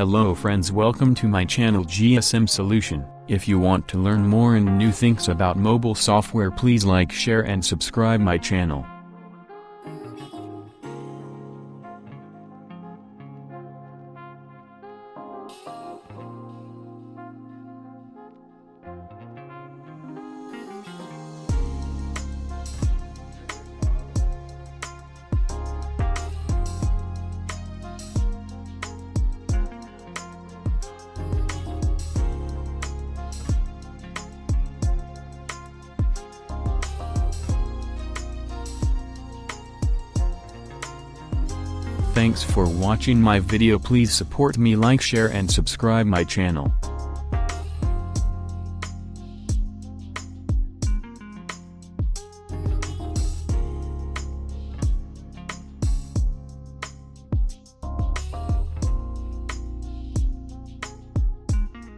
Hello friends, welcome to my channel GSM Solution. If you want to learn more and new things about mobile software, please like, share and subscribe my channel. Thanks for watching my video. Please support me, like, share and subscribe my channel.